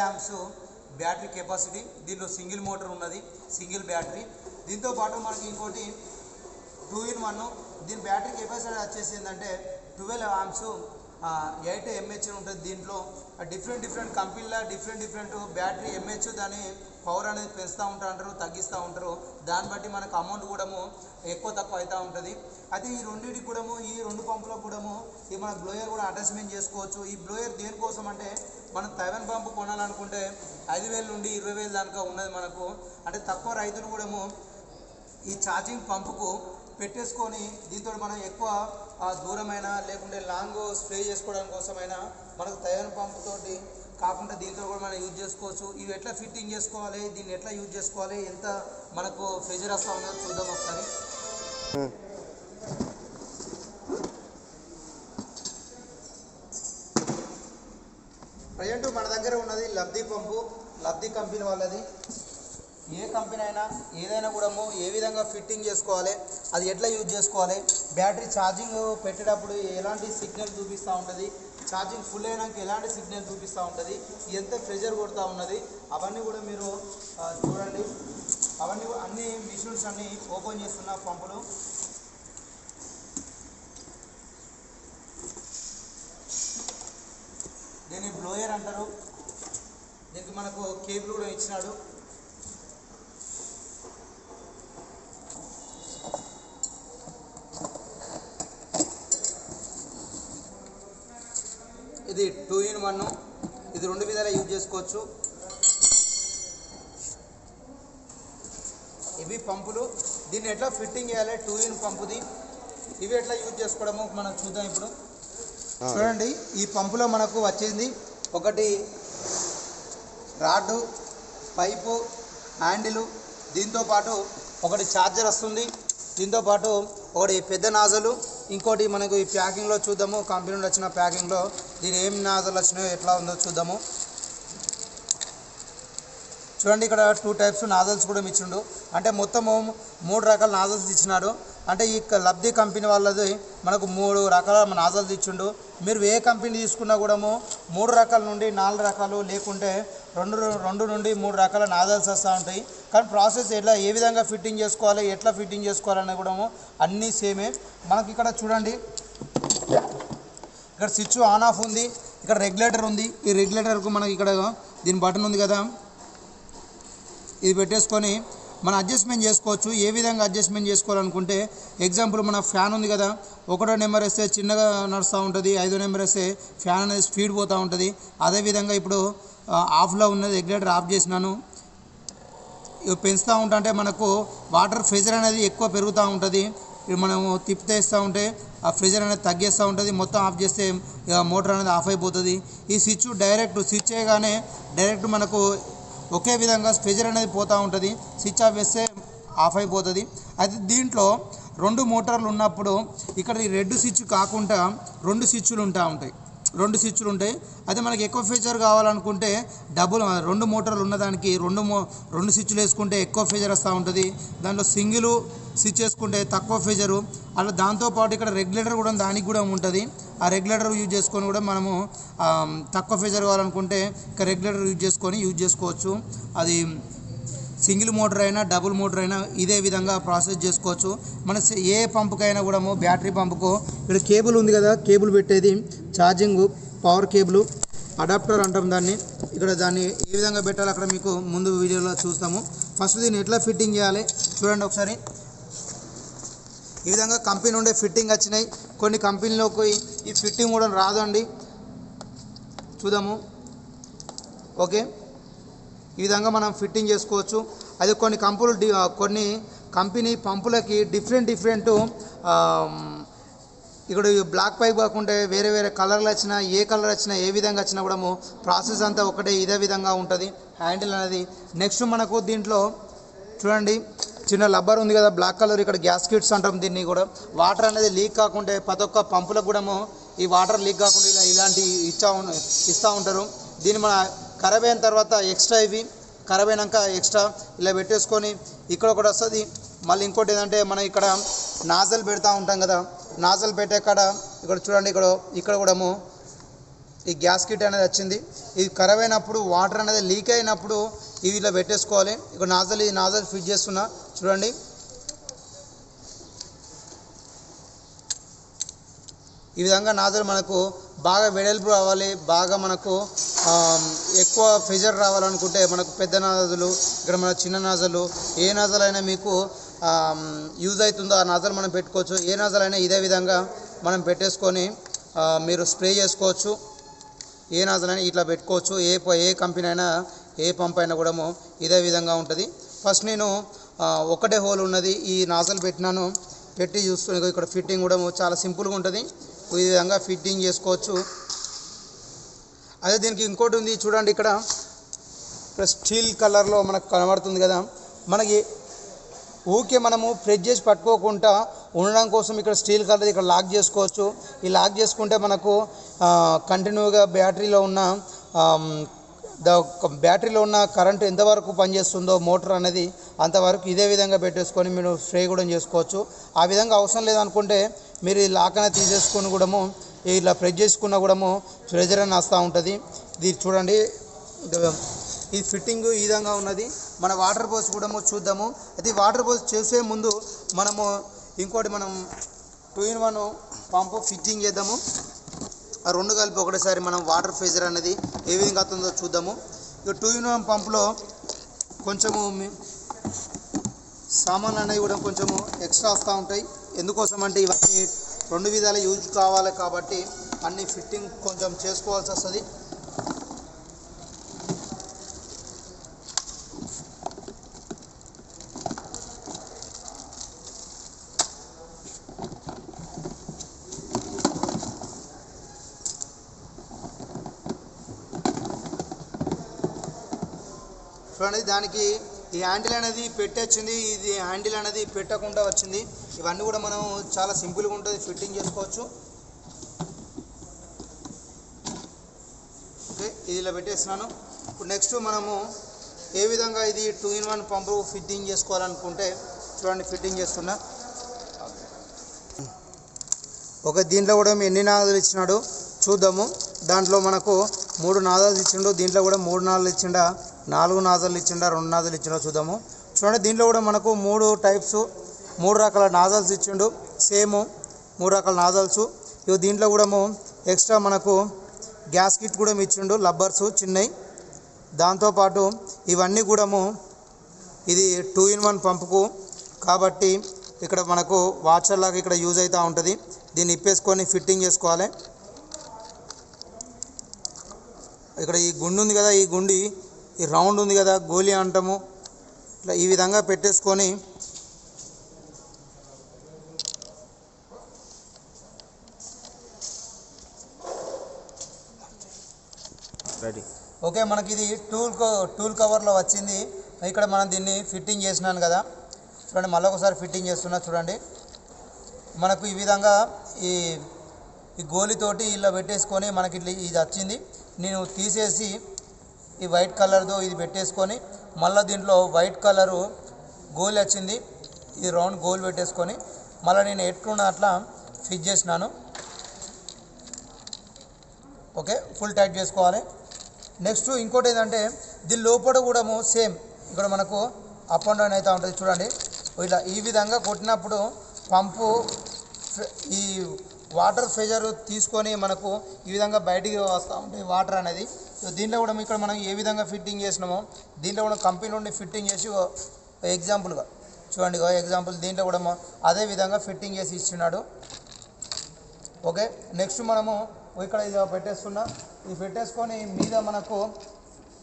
Amps battery capacity, దీనిలో single motor ఉన్నది, single battery. దీంతో పాటు మనకి ఇంకోటి 2-in-1. దీని బ్యాటరీ కెపాసిటీ వచ్చేసి ఏంటంటే 12 ఆంప్స్ 8 mAh ఉంటుంది. దీంట్లో డిఫరెంట్ కంపెనీల డిఫరెంట్ బ్యాటరీ ఎంహెచ్ దాని పవర్ అనేది పెంచుతూ ఉంటారు, తగ్గిస్తూ ఉంటారు. దాన్ని బట్టి మనకు అమౌంట్ కూడా ఎక్కువ తక్కువ అవుతూ ఉంటుంది. అయితే ఈ రెండింటికి కూడా ఈ 2 పంపులకు కూడా ఈ మన బ్లోయర్ కూడా అటాచ్మెంట్ చేసుకోవచ్చు. ఈ బ్లోయర్ దేనికోసం అంటే మనం తైవాన్ పంపు కొనాలనుకుంటే 5,000 నుండి 20,000 దాకా ఉన్నది మనకు. అంటే తక్కువ రైతులు కూడా ఈ ఛార్జింగ్ పంపుకు పెట్టేసుకొని దీంతో మనం ఎక్కువ దూరమైనా లేకుంటే లాంగ్ స్ప్రే చేసుకోవడం కోసమైనా మనకు తైవాన్ పంపుతోటి కాకుండా దీంతో కూడా మనం యూజ్ చేసుకోవచ్చు. ఇవి ఎట్లా ఫిట్టింగ్ చేసుకోవాలి, దీన్ని ఎట్లా యూజ్ చేసుకోవాలి, ఎంత మనకు ప్రెజర్ వస్తూ ఉందో చూద్దాం ఒకసారి. ప్రజెంట్ మన దగ్గర ఉన్నది లబ్ధి పంపు, లబ్ధి కంపెనీ వాళ్ళది. ఏ కంపెనీ అయినా ఏదైనా కూడా ఏ విధంగా ఫిట్టింగ్ చేసుకోవాలి, అది ఎట్లా యూజ్ చేసుకోవాలి, బ్యాటరీ ఛార్జింగ్ పెట్టేటప్పుడు ఎలాంటి సిగ్నల్ చూపిస్తూ ఉంటుంది, ఛార్జింగ్ ఫుల్ అయినాక ఎలాంటి సిగ్నల్ చూపిస్తూ ఉంటుంది, ఎంత ప్రెషర్ కొడుతూ ఉన్నది, అవన్నీ కూడా మీరు చూడండి. అవన్నీ అన్ని మిషన్స్ అన్నీ ఓపెన్ చేస్తున్న పంపులు. దీన్ని బ్లోయర్ అంటారు. దీనికి మనకు కేబుల్ కూడా ఇచ్చినాడు. ఇది 2-in-1. ఇది 2 విధాలా యూజ్ చేసుకోవచ్చు. ఇవి పంపులు. దీన్ని ఎట్లా ఫిట్టింగ్ చేయాలి 2-in పంపుది, ఇవి ఎట్లా యూజ్ చేసుకోవడము మనం చూద్దాం ఇప్పుడు. చూడండి, ఈ పంపులో మనకు వచ్చింది ఒకటి రాడ్డు, పైపు, హ్యాండిల్, దీంతోపాటు ఒకటి ఛార్జర్ వస్తుంది, దీంతోపాటు ఒకటి పెద్ద నాజలు, ఇంకోటి మనకు ఈ ప్యాకింగ్లో చూద్దాము. కంపెనీ నుండి వచ్చిన ప్యాకింగ్లో దీని ఏం నాజలు వచ్చినాయో ఎట్లా ఉందో చూద్దాము. చూడండి, ఇక్కడ 2 టైప్స్ నాజల్స్ కూడా ఇచ్చిండు. అంటే మొత్తము 3 రకాల నాజల్స్ ఇచ్చినాడు. అంటే ఈ లబ్ధి కంపెనీ వాళ్ళది మనకు 3 రకాల నాజల్స్ ఇచ్చిండు. మీరు ఏ కంపెనీ తీసుకున్నా కూడా 3 రకాల నుండి 4 రకాలు లేకుంటే 2 నుండి 3 రకాల నాజల్స్ వస్తూ ఉంటాయి. కానీ ప్రాసెస్ ఏ విధంగా ఫిట్టింగ్ చేసుకోవాలి, ఎట్లా ఫిట్టింగ్ చేసుకోవాలనే కూడా అన్నీ సేమే. మనకి ఇక్కడ చూడండి, ఇక్కడ స్విచ్ ఆన్ ఆఫ్ ఉంది, ఇక్కడ రెగ్యులేటర్ ఉంది. ఈ రెగ్యులేటర్కు మనకి ఇక్కడ దీని బటన్ ఉంది కదా, ఇది పెట్టేసుకొని మనం అడ్జస్ట్మెంట్ చేసుకోవచ్చు. ఏ విధంగా అడ్జస్ట్మెంట్ చేసుకోవాలనుకుంటే ఎగ్జాంపుల్ మన ఫ్యాన్ ఉంది కదా, 1వ నెంబర్ వేస్తే చిన్నగా నడుస్తూ ఉంటుంది, 5వ నెంబర్ వేస్తే ఫ్యాన్ అనేది స్పీడ్ పోతూ ఉంటుంది. అదేవిధంగా ఇప్పుడు ఆఫ్లో ఉన్నది, రెగ్యులేటర్ ఆఫ్ చేసినాను. పెంచుతూ ఉంటే మనకు వాటర్ ప్రెజర్ అనేది ఎక్కువ పెరుగుతూ ఉంటుంది. ఇప్పుడు మనము తిప్పేస్తూ ఉంటే ఆ ప్రెజర్ అనేది తగ్గేస్తూ ఉంటుంది. మొత్తం ఆఫ్ చేస్తే మోటార్ అనేది ఆఫ్ అయిపోతుంది. ఈ స్విచ్ స్విచ్ చేయగానే డైరెక్ట్ మనకు ఒకే విధంగా ప్రెజర్ అనేది పోతూ ఉంటుంది. స్విచ్ ఆఫ్ చేస్తే ఆఫ్ అయిపోతుంది. అయితే దీంట్లో 2 మోటార్లు ఉన్నప్పుడు ఇక్కడ ఈ రెడ్ స్విచ్ కాకుండా 2 స్విచ్లు ఉంటాయి. 2 స్విచ్లు ఉంటాయి. అయితే మనకి ఎక్కువ ఫీచర్ కావాలనుకుంటే డబుల్ 2 మోటార్లు ఉన్నదానికి 2 స్విచ్లు వేసుకుంటే ఎక్కువ ఫీచర్ వస్తూ ఉంటుంది. దాంట్లో సింగిల్ స్విచ్ వేసుకుంటే తక్కువ ఫీచరు. అలా దాంతోపాటు ఇక్కడ రెగ్యులేటర్ కూడా దానికి కూడా ఉంటుంది. ఆ రెగ్యులేటర్ యూజ్ చేసుకొని కూడా మనము తక్కువ ఫీచర్ కావాలనుకుంటే ఇక్కడ రెగ్యులేటర్ యూజ్ చేసుకోవచ్చు. అది సింగిల్ మోటార్ అయినా డబుల్ మోటార్ అయినా ఇదే విధంగా ప్రాసెస్ చేసుకోవచ్చు. మన ఏ పంపుకైనా కూడా బ్యాటరీ పంపుకు ఇక్కడ కేబుల్ ఉంది కదా, కేబుల్ పెట్టేది ఛార్జింగ్ పవర్ కేబుల్, అడాప్టర్ అంటాం దాన్ని. ఇక్కడ దాన్ని ఏ విధంగా పెట్టాలి అక్కడ మీకు ముందు వీడియోలో చూస్తాము. ఫస్ట్ దీన్ని ఎట్లా ఫిట్టింగ్ చేయాలి చూడండి ఒకసారి. ఈ విధంగా కంపెనీ నుండే ఫిట్టింగ్ వచ్చినాయి. కొన్ని కంపెనీలోకి ఈ ఫిట్టింగ్ కూడా రాదండి, చూద్దాము. ఓకే, ఈ విధంగా మనం ఫిట్టింగ్ చేసుకోవచ్చు. అది కొన్ని కంపెనీ పంపులకి డిఫరెంట్ ఇక్కడ బ్లాక్ పైప్ కాకుండా వేరే కలర్లు వచ్చినా, ఏ కలర్ వచ్చినా, ఏ విధంగా వచ్చినా కూడా ప్రాసెస్ అంతా ఒకటే ఇదే విధంగా ఉంటుంది హ్యాండిల్ అనేది. నెక్స్ట్ మనకు దీంట్లో చూడండి, చిన్న లబ్బర్ ఉంది కదా బ్లాక్ కలర్, ఇక్కడ గ్యాస్ కిట్స్ అంటాం దీన్ని కూడా. వాటర్ అనేది లీక్ కాకుండా ప్రతి ఒక్క పంపులకు కూడా ఈ వాటర్ లీక్ కాకుండా ఇలాంటి ఇస్తూ ఉంటారు. దీన్ని మన ఖరాబ్ అయిన తర్వాత ఎక్స్ట్రా, ఇవి ఖరాబ్ అయినాక ఎక్స్ట్రా ఇలా పెట్టేసుకొని ఇక్కడ ఒకటి వస్తుంది. మళ్ళీ ఇంకోటి ఏంటంటే మనం ఇక్కడ నాజల్ పెడతా ఉంటాం కదా, నాజల్ పెట్టే కాడ ఇక్కడ చూడండి, ఇక్కడ కూడా ఈ గ్యాస్ కిట్ అనేది వచ్చింది. ఇది ఖరాబ్ అయినప్పుడు వాటర్ అనేది లీక్ అయినప్పుడు ఇవి ఇలా పెట్టేసుకోవాలి. ఇక్కడ ఈ నాజల్ ఫిట్ చేస్తున్నా చూడండి. ఈ విధంగా నాజల్ మనకు బాగా వెడల్పు రావాలి, బాగా మనకు ఎక్కువ ప్రెజర్ రావాలనుకుంటే మనకు పెద్ద నాజలు, ఇక్కడ మన చిన్న నాజలు, ఏ నాజల్ అయినా మీకు యూజ్ అవుతుందో ఆ నాజల్ మనం పెట్టుకోవచ్చు. ఏ నాజల్ అయినా ఇదే విధంగా మనం పెట్టేసుకొని మీరు స్ప్రే చేసుకోవచ్చు. ఏ నాజల్ అయినా ఇట్లా పెట్టుకోవచ్చు. ఏ కంపెనీ అయినా ఏ పంప్ అయినా కూడా ఇదే విధంగా ఉంటుంది. ఫస్ట్ నేను ఒకటే హోల్ ఉన్నది ఈ నాజల్ పెట్టినాను. పెట్టి చూస్తున్నాను. ఇక్కడ ఫిట్టింగ్ కూడా చాలా సింపుల్గా ఉంటుంది. ఈ విధంగా ఫిట్టింగ్ చేసుకోవచ్చు. అదే దీనికి ఇంకోటి ఉంది చూడండి. ఇక్కడ స్టీల్ కలర్లో మనకు కనబడుతుంది కదా. మనకి ఊకే మనము ప్రెస్ చేసి పట్టుకోకుండా ఉండడం కోసం ఇక్కడ స్టీల్ కలర్ ఇక్కడ లాక్ చేసుకోవచ్చు. ఈ లాక్ చేసుకుంటే మనకు కంటిన్యూగా బ్యాటరీలో ఉన్న కరెంటు ఎంతవరకు పనిచేస్తుందో మోటార్ అనేది అంతవరకు ఇదే విధంగా పెట్టేసుకొని మీరు స్ప్రే కూడా చేసుకోవచ్చు. ఆ విధంగా అవసరం లేదనుకుంటే మీరు ఈ లాక్ అనేది తీసేసుకొని కూడా ఇలా ప్రెస్ చేసుకున్నా కూడా ప్రెజర్ అని వస్తూ ఉంటుంది. ఇది చూడండి. ఈ ఫిట్టింగ్ ఈ విధంగా ఉన్నది. మన వాటర్ పోసి కూడా చూద్దాము. అయితే వాటర్ పోసి చేసే ముందు ఇంకోటి మనం 2-in-1 పంపు ఫిట్టింగ్ చేద్దాము. ఆ రెండు కలిపి ఒకటేసారి మనం వాటర్ ప్రెజర్ అనేది ఏ విధంగా అవుతుందో చూద్దాము. ఇక 2-in-1 పంపులో కొంచెము సామాన్లు అనేవి కూడా కొంచెము ఎక్స్ట్రా వస్తూ ఉంటాయి. ఎందుకోసం అంటే ఇవన్నీ రెండు విధాలు యూజ్ కావాలి కాబట్టి అన్ని ఫిట్టింగ్ కొంచెం చేసుకోవాల్సి వస్తుంది. చూడండి, దానికి ఈ హ్యాండిల్ అనేది పెట్టొచ్చింది, ఇది హ్యాండిల్ అనేది పెట్టకుండా వచ్చింది. ఇవన్నీ కూడా మనం చాలా సింపుల్గా ఉంటుంది, ఫిట్టింగ్ చేసుకోవచ్చు. ఓకే, ఇది ఇలా పెట్టేస్తున్నాను. ఇప్పుడు నెక్స్ట్ మనము ఏ విధంగా ఇది 2-in-1 పంపు ఫిట్టింగ్ చేసుకోవాలనుకుంటే చూడండి, ఫిట్టింగ్ చేస్తున్నా. ఓకే, దీంట్లో కూడా ఎన్ని నాదాలు ఇచ్చినాడు చూద్దాము. దాంట్లో మనకు 3 నాదాలు ఇచ్చిండు. దీంట్లో కూడా 3 నాదాలు ఇచ్చిండా, 4 నాజల్ ఇచ్చిండా, 2 నాజల్ ఇచ్చిండో చూద్దాము. చూడండి, దీంట్లో కూడా మనకు 3 టైప్స్, 3 రకాల నాజల్స్ ఇచ్చిండు. సేమ్ 3 రకాల నాజల్స్. ఇవి దీంట్లో కూడా ఎక్స్ట్రా మనకు గ్యాస్ కిట్ కూడా ఇచ్చిండు, లబ్బర్స్ చిన్నవి. దాంతోపాటు ఇవన్నీ కూడా ఇది 2-in-1 పంపుకు కాబట్టి ఇక్కడ మనకు వాచర్ లాగా ఇక్కడ యూజ్ అవుతూ ఉంటుంది. దీన్ని ఇప్పేసుకొని ఫిట్టింగ్ చేసుకోవాలి. ఇక్కడ ఈ గుండు ఉంది కదా, ఈ రౌండ్ ఉంది కదా, గోలి అంటాము, ఇట్లా ఈ విధంగా పెట్టేసుకొని రెడీ. ఓకే, మనకి ఇది టూల్ కవర్లో వచ్చింది. ఇక్కడ మనం దీన్ని ఫిట్టింగ్ చేసినాను కదా, చూడండి. మళ్ళీ ఒకసారి ఫిట్టింగ్ చేస్తున్నా చూడండి. మనకు ఈ విధంగా ఈ గోలితోటి ఇలా పెట్టేసుకొని మనకి ఇట్లా ఇది వచ్చింది. నేను తీసేసి ఈ వైట్ కలర్తో ఇది పెట్టేసుకొని మళ్ళీ దీంట్లో వైట్ కలరు గోల్ వచ్చింది, ఈ రౌండ్ గోల్ పెట్టేసుకొని మళ్ళీ నేను ఎట్లున్న అట్లా ఫిట్ చేసినాను. ఓకే, ఫుల్ టైట్ చేసుకోవాలి. నెక్స్ట్ ఇంకోటి ఏంటంటే దీని లోపల కూడా సేమ్ ఇక్కడ మనకు అప్ అండ్ డౌన్ అవుతూ ఉంటుంది. చూడండి, ఇలా ఈ విధంగా కొట్టినప్పుడు పంపు ఈ వాటర్ ప్రెషర్ తీసుకొని మనకు ఈ విధంగా బయటికి వస్తూ ఉంటాయి వాటర్ అనేది. దీంట్లో కూడా ఇక్కడ మనం ఏ విధంగా ఫిట్టింగ్ చేసినామో దీంట్లో కూడా కంపెనీ నుండి ఫిట్టింగ్ చేసి ఎగ్జాంపుల్గా చూడండి, ఎగ్జాంపుల్ దీంట్లో కూడా అదే విధంగా ఫిట్టింగ్ చేసి ఇచ్చినాడు. ఓకే, నెక్స్ట్ మనము ఇక్కడ ఇది పెట్టేస్తున్నా. ఇది పెట్టేసుకొని మీద మనకు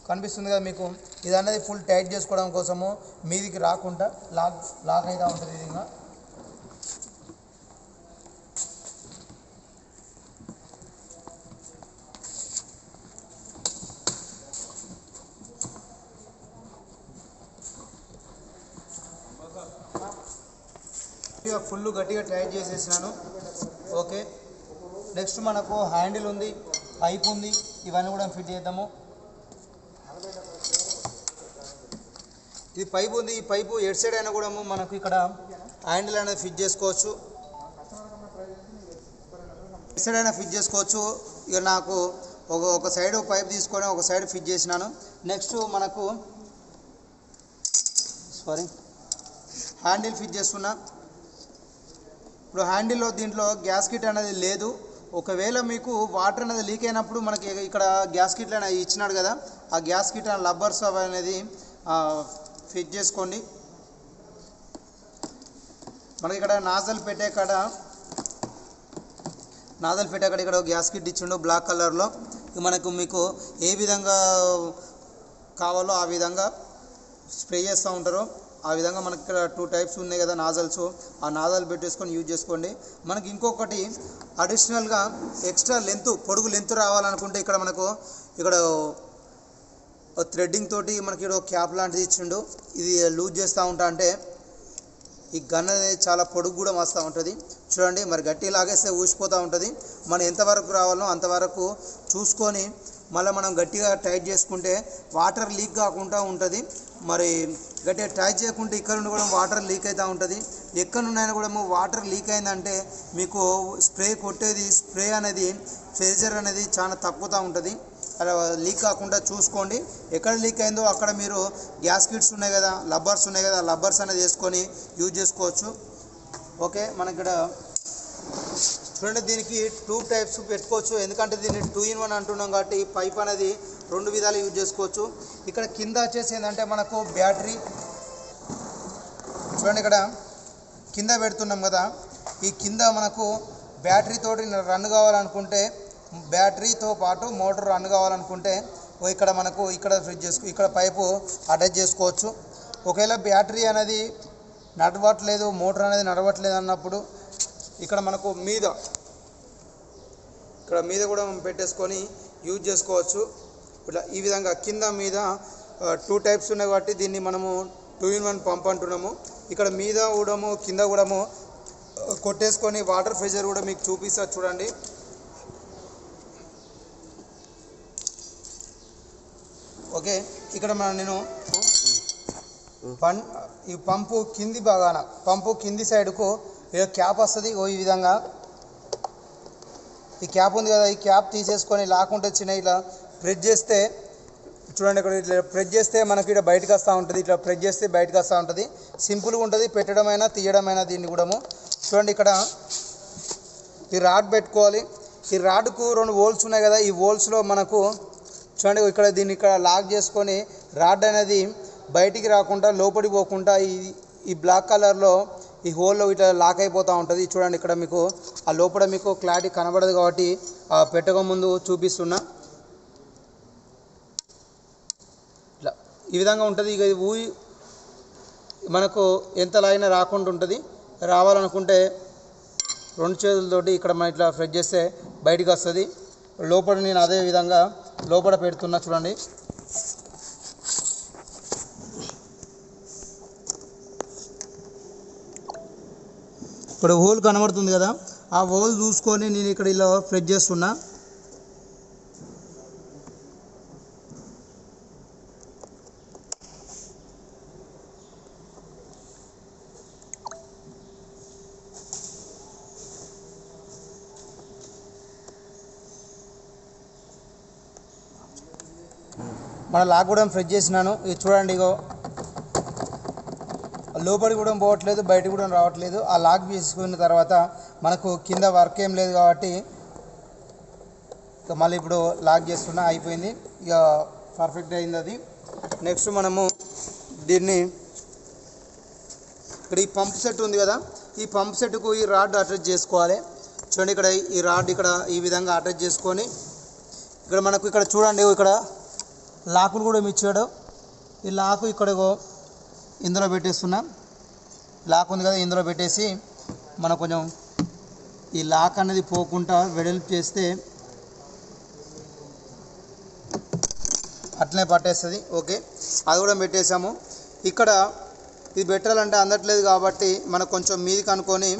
కనిపిస్తుంది కదా మీకు, ఇది అనేది ఫుల్ టైట్ చేసుకోవడం కోసము మీదికి రాకుండా లాక్ అవుతూ ఉంటుంది. ఇది ఫుల్ గట్టిగా టైట్ చేసేసినాను. ఓకే, నెక్స్ట్ మనకు హ్యాండిల్ ఉంది, పైప్ ఉంది, ఇవన్నీ కూడా ఫిట్ చేద్దాము. ఇది పైప్ ఉంది, ఈ పైపు ఎడ్ సైడ్ అయినా కూడా మనకు ఇక్కడ హ్యాండిల్ అనేది ఫిట్ చేసుకోవచ్చు, ఎడ్ సైడ్ అయినా ఫిట్ చేసుకోవచ్చు. ఇక నాకు ఒక సైడ్ పైప్ తీసుకొని ఒక సైడ్ ఫిట్ చేసినాను. నెక్స్ట్ మనకు హ్యాండిల్ ఫిట్ చేస్తున్నా. ఇప్పుడు హ్యాండిల్లో దీంట్లో గ్యాస్ కిట్ అనేది లేదు. ఒకవేళ మీకు వాటర్ అనేది లీక్ అయినప్పుడు మనకి ఇక్కడ గ్యాస్ కిట్లు అనేది ఇచ్చినాడు కదా, ఆ గ్యాస్ కిట్ లబ్బర్స్ అనేది ఫిట్ చేసుకోండి. మనకి ఇక్కడ నాజల్ పెట్టే కాడ ఇక్కడ గ్యాస్ కిట్ ఇచ్చిండు బ్లాక్ కలర్లో. మనకు మీకు ఏ విధంగా కావాలో ఆ విధంగా స్ప్రే చేస్తూ ఉంటారు. ఆ విధంగా మనకి ఇక్కడ 2 టైప్స్ ఉన్నాయి కదా నాజల్స్, ఆ నాజల్ పెట్టేసుకొని యూజ్ చేసుకోండి. మనకి ఇంకొకటి అడిషనల్గా ఎక్స్ట్రా పొడుగు లెంత్ రావాలనుకుంటే ఇక్కడ మనకు ఇక్కడ థ్రెడ్డింగ్ తోటి మనకి ఇక్కడ క్యాప్ లాంటిది ఇచ్చిండు. ఇది లూజ్ చేస్తూ ఉంటా అంటే ఈ గన్ అనేది చాలా పొడుగు కూడా వస్తూ ఉంటుంది. చూడండి, మరి గట్టి లాగేస్తే ఊసిపోతూ ఉంటుంది. మనం ఎంతవరకు రావాలో అంతవరకు చూసుకొని మళ్ళీ మనం గట్టిగా టైట్ చేసుకుంటే వాటర్ లీక్ కాకుండా ఉంటుంది. మరి గట్టిగా టైట్ చేయకుంటే ఇక్కడ నుండి కూడా వాటర్ లీక్ అవుతూ ఉంటుంది. ఎక్కడ నుండి కూడా వాటర్ లీక్ అయిందంటే మీకు స్ప్రే అనేది ప్రెజర్ అనేది చాలా తగ్గుతూ ఉంటుంది. అలా లీక్ కాకుండా చూసుకోండి. ఎక్కడ లీక్ అయిందో అక్కడ మీరు గ్యాస్ కిట్స్ ఉన్నాయి కదా, లబ్బర్స్ ఉన్నాయి కదా, లబ్బర్స్ అనేది వేసుకొని యూజ్ చేసుకోవచ్చు. ఓకే, మనకి ఇక్కడ చూడండి, దీనికి 2 టైప్స్ పెట్టుకోవచ్చు. ఎందుకంటే దీన్ని 2 in 1 అంటున్నాం కాబట్టి పైప్ అనేది 2 విధాలు యూజ్ చేసుకోవచ్చు. ఇక్కడ కింద వచ్చేసి ఏంటంటే మనకు బ్యాటరీ చూడండి, ఇక్కడ కింద పెడుతున్నాం కదా, ఈ కింద మనకు బ్యాటరీతోటి రన్ కావాలనుకుంటే, బ్యాటరీతో పాటు మోటార్ రన్ కావాలనుకుంటే ఇక్కడ మనకు ఇక్కడ పైపు అటాచ్ చేసుకోవచ్చు. ఒకవేళ బ్యాటరీ అనేది నడవట్లేదు, మోటార్ అనేది నడవట్లేదు అన్నప్పుడు ఇక్కడ మనకు మీద కూడా పెట్టేసుకొని యూజ్ చేసుకోవచ్చు. ఇట్లా ఈ విధంగా కింద మీద 2 టైప్స్ ఉన్నాయి కాబట్టి దీన్ని మనము 2 in 1 పంప్ అంటున్నాము. ఇక్కడ మీద కూడా కింద కూడా కొట్టేసుకొని వాటర్ ప్రెషర్ కూడా మీకు చూపిస్తా చూడండి. ఓకే, ఇక్కడ నేను ఈ పంపు కింది సైడ్కు క్యాప్ వస్తుంది. ఈ విధంగా ఈ క్యాప్ ఉంది కదా, ఈ క్యాప్ తీసేసుకొని లాక్కుంటే ఇలా ప్రెస్ చేస్తే చూడండి, ఇక్కడ ఇట్లా ప్రెస్ చేస్తే మనకి ఇక్కడ బయటకు వస్తూ ఉంటుంది. ఇట్లా ప్రెస్ చేస్తే బయటకు వస్తూ ఉంటుంది. సింపుల్గా ఉంటుంది, పెట్టడమైనా తీయడమైనా. దీన్ని కూడా చూడండి, ఇక్కడ ఈ రాడ్ పెట్టుకోవాలి. ఈ రాడ్కు 2 హోల్స్ ఉన్నాయి కదా, ఈ హోల్స్లో మనకు చూడండి దీన్ని ఇక్కడ లాక్ చేసుకొని రాడ్ అనేది బయటికి రాకుండా లోపలికి పోకుండా ఈ బ్లాక్ కలర్లో ఈ హోల్లో ఇట్లా లాక్ అయిపోతూ ఉంటుంది. చూడండి, ఇక్కడ మీకు ఆ లోపల మీకు క్లారిటీ కనబడదు కాబట్టి పెట్టక ముందు చూపిస్తున్నా. ఇట్లా ఈ విధంగా ఉంటుంది. ఇక మనకు ఎంత లాగినా రాకుండా ఉంటుంది. రావాలనుకుంటే 2 చేతులతోటి ఇక్కడ మనం ఇట్లా ప్రెస్ చేస్తే బయటికి వస్తుంది. లోపల నేను అదే విధంగా లోపల పెడుతున్నా చూడండి. ఇక్కడ హోల్ కనబడుతుంది కదా, ఆ హోల్ చూసుకొని నేను ఇక్కడ ఇలా ప్రెస్ చేస్తున్నా. మన లాక్ కూడా ప్రెస్ చేసినాను. ఇది చూడండి, ఇగో లోపలికి కూడా పోవట్లేదు, బయటకు కూడా రావట్లేదు. ఆ లాక్ తీసుకున్న తర్వాత మనకు కింద వర్క్ ఏం లేదు కాబట్టి మళ్ళీ ఇప్పుడు లాక్ చేస్తున్నా. అయిపోయింది, ఇక పర్ఫెక్ట్ అయింది అది. నెక్స్ట్ మనము దీన్ని ఇక్కడ ఈ పంప్ సెట్ ఉంది కదా, ఈ పంప్ సెట్కు ఈ రాడ్ అటాచ్ చేసుకోవాలి. చూడండి, ఇక్కడ ఈ రాడ్ ఇక్కడ ఈ విధంగా అటాచ్ చేసుకొని ఇక్కడ మనకు ఇక్కడ చూడండి, ఇక్కడ లాకులు కూడా ఇచ్చాడు. ఈ లాకు ఇక్కడ ఇందులో పెట్టేస్తున్నా. లాక్ ఉంది కదా, ఇందులో పెట్టేసి మనం కొంచెం ఈ లాక్ అనేది పోకుండా వెడల్పు చేస్తే అట్లనే పట్టేస్తుంది. ఓకే, అది కూడా పెట్టేసాము. ఇక్కడ ఇది పెట్టాలంటే అందట్లేదు కాబట్టి మనకు కొంచెం మీదికి అనుకొని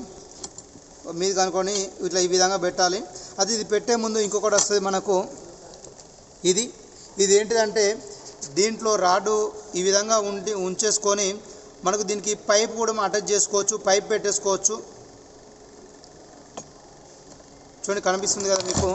ఇట్లా ఈ విధంగా పెట్టాలి. ఇది పెట్టే ముందు ఇంకొకటి వస్తుంది మనకు. ఇది ఏంటిదంటే దీంట్లో రాడు ఈ విధంగా ఉంచేసుకొని మనకు దీనికి పైప్ కూడా అటాచ్ చేసుకోవచ్చు, పైప్ పెట్టేసుకోవచ్చు. చూడండి, కనిపిస్తుంది కదా మీకు.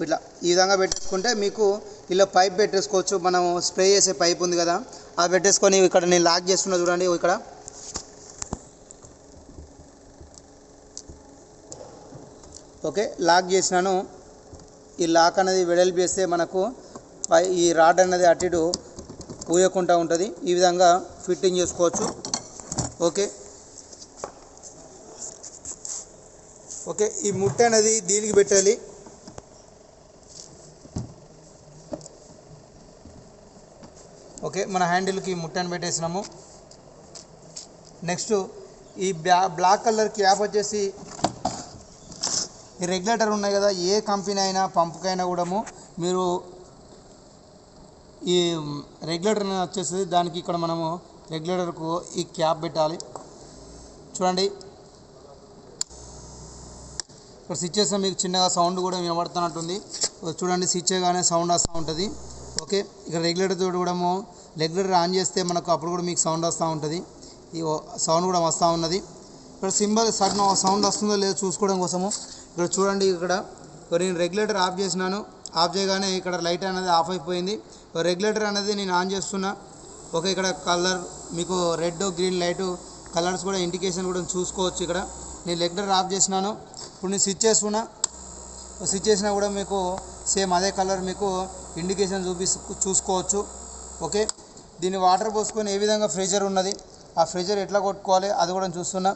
ఇట్లా ఈ విధంగా పెట్టేసుకుంటే మీకు ఇలా పైప్ పెట్టేసుకోవచ్చు. మనం స్ప్రే చేసే పైప్ ఉంది కదా, అది పెట్టేసుకొని ఇక్కడ నేను లాక్ చేస్తున్నా చూడండి. ఇక్కడ ఓకే లాక్ చేసినాను. ఈ లాక్ అనేది వెడల్పు చేస్తే మనకు ఈ రాడ్ అనేది అటు ఇటు ఊయకుండా ఉంటుంది. ఈ విధంగా ఫిట్టింగ్ చేసుకోవచ్చు. ఓకే ఓకే ఈ ముట్ట అనేది దీనికి పెట్టాలి. ఓకే మన హ్యాండిల్కి ముట్టని పెట్టేసినాము. నెక్స్ట్ ఈ బ్లాక్ కలర్ క్యాప్ వచ్చేసి ఈ రెగ్యులేటర్ ఉన్నాయి కదా, ఏ కంపెనీ అయినా పంపుకైనా కూడా మీరు ఈ రెగ్యులేటర్ వచ్చేసి దానికి ఇక్కడ మనము రెగ్యులేటర్కు ఈ క్యాప్ పెట్టాలి. చూడండి ఇక్కడ స్విచ్ చేస్తే మీకు చిన్నగా సౌండ్ కూడా వినబడుతున్నట్టుంది. చూడండి స్విచ్ చేయగానే సౌండ్ వస్తూ ఉంటుంది. ఓకే ఇక్కడ రెగ్యులేటర్ తోటి కూడా రెగ్యులేటర్ ఆన్ చేస్తే మనకు అప్పుడు కూడా మీకు సౌండ్ వస్తూ ఉంటుంది. ఈ సౌండ్ కూడా వస్తూ ఉన్నది. ఇక్కడ సింబల్ సడన్ సౌండ్ వస్తుందో లేదో చూసుకోవడం కోసము ఇక్కడ చూడండి. ఇక్కడ నేను రెగ్యులేటర్ ఆఫ్ చేసినాను. ఆఫ్ చేయగానే ఇక్కడ లైట్ అనేది ఆఫ్ అయిపోయింది. రెగ్యులేటర్ అనేది నేను ఆన్ చేస్తున్నా. ఓకే ఇక్కడ కలర్ మీకు రెడ్ గ్రీన్ లైటు కలర్స్ కూడా ఇండికేషన్ కూడా చూసుకోవచ్చు. ఇక్కడ నేను రెగ్యులేటర్ ఆఫ్ చేసినాను. ఇప్పుడు నేను స్విచ్ చేస్తున్నా. స్విచ్ చేసినా కూడా మీకు సేమ్ అదే కలర్ మీకు ఇండికేషన్ చూసుకోవచ్చు. ఓకే దీన్ని వాటర్ పోసుకొని ఏ విధంగా ఫ్రెజర్ ఉన్నది, ఆ ఫ్రెజర్ ఎట్లా కొట్టుకోవాలి అది కూడా చూస్తున్నా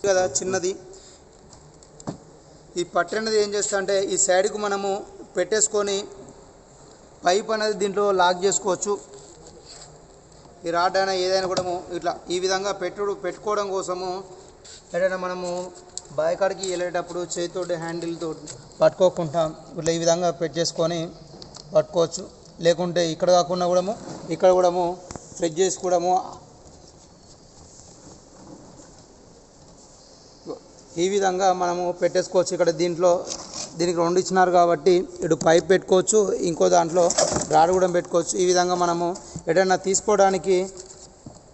కదా. చిన్నది ఈ పట్టు అనేది ఏం చేస్తా అంటే ఈ సైడ్కు మనము పెట్టేసుకొని పైప్ అనేది దీంట్లో లాక్ చేసుకోవచ్చు. ఈ రాడ్ అయినా ఏదైనా కూడా ఇట్లా ఈ విధంగా పెట్టుకోవడం కోసము ఏదైనా మనము బాయికాడికి వెళ్ళేటప్పుడు చేతితోటి హ్యాండిల్తో పట్టుకోకుండా ఇట్లా ఈ విధంగా పెట్టేసుకొని పట్టుకోవచ్చు. లేకుంటే ఇక్కడ కాకుండా కూడా ఇక్కడ కూడా ఫ్రెజ్ చేసి కూడా ఈ విధంగా మనము పెట్టేసుకోవచ్చు. ఇక్కడ దీనికి రెండు ఇచ్చినారు కాబట్టి ఇటు పైప్ పెట్టుకోవచ్చు, ఇంకో దాంట్లో రాడ్ కూడా పెట్టుకోవచ్చు. ఈ విధంగా మనము ఎటైనా తీసుకోవడానికి